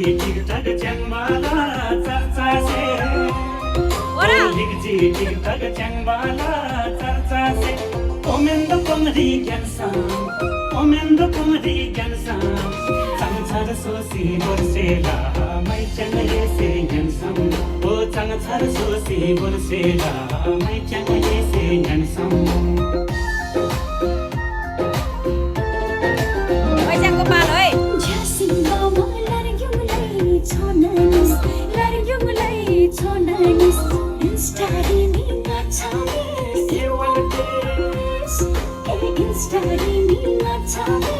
TikTok च्याङबाला चर्चा से TikTok च्याङबाला चर्चा से ओमेन्द कुमरी ज्ञानसाम चङछर सोसी बोर्सेला मै च्याङ येसे ज्ञानसाम ओ चङछर सोसी बोर्सेला मै च्याङ येसे ज्ञानसाम Study me, not tell me.